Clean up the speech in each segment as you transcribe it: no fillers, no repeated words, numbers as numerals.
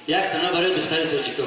یک تنه برای دختر توچیکو.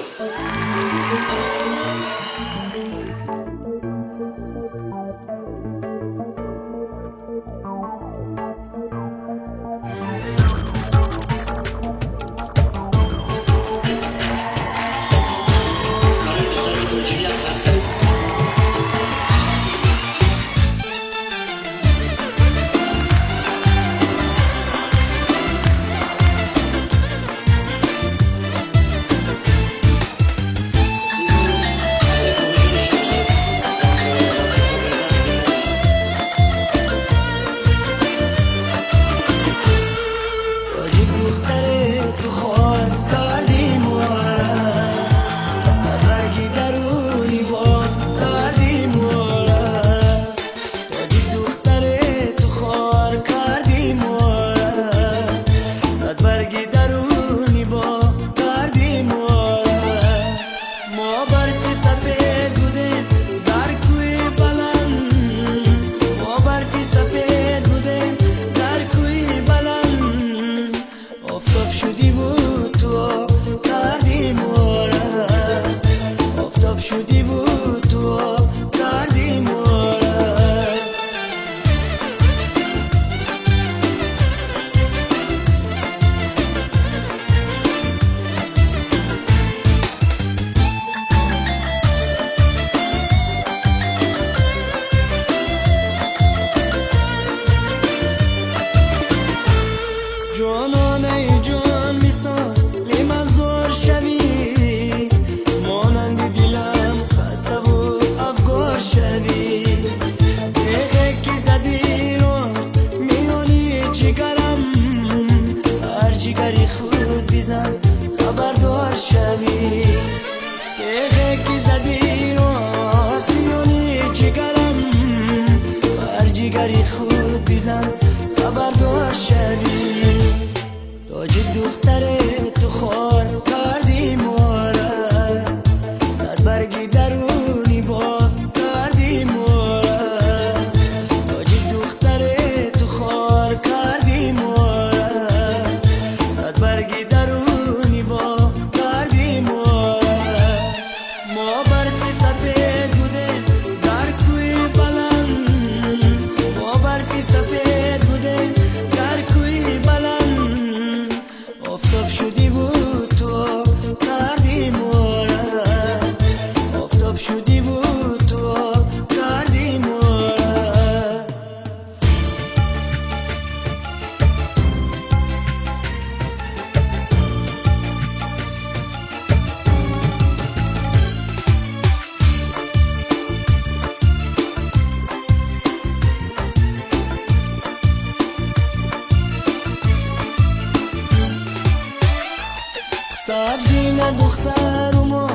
سبزی نه دختر و ما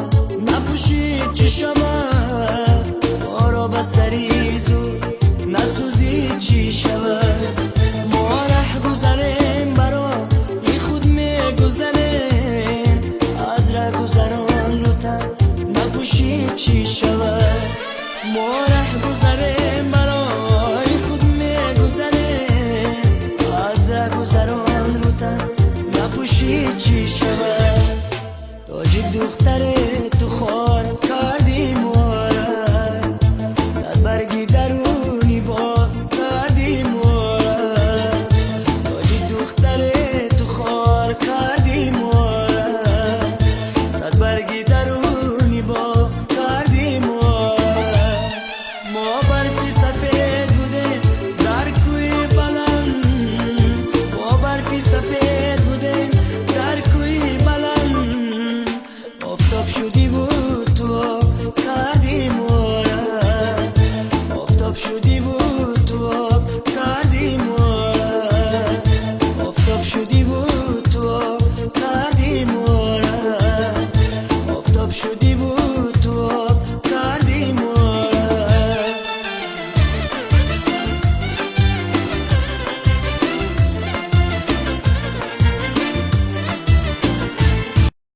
نپوشید چشمه ما را بستری زود نسوزید چی شود ما ره گذریم برا ای خود می گذریم از ره گذران رو تن نپوشید چی شود ما ره گذریم برا ای خود می گذریم از ره گذران رو تن نپوشید چی شود دختر تو خار کردی مورا سر برگی درونی با کردی مورا دختر تو خار کردی مورا سر برگی درونی با کردی مورا ما برفی سفید بودیم در کوی بلند ما برفی سفید بودیم در کوی بلند آفتاب شدی بود تو کردی مورا آفتاب شدی بود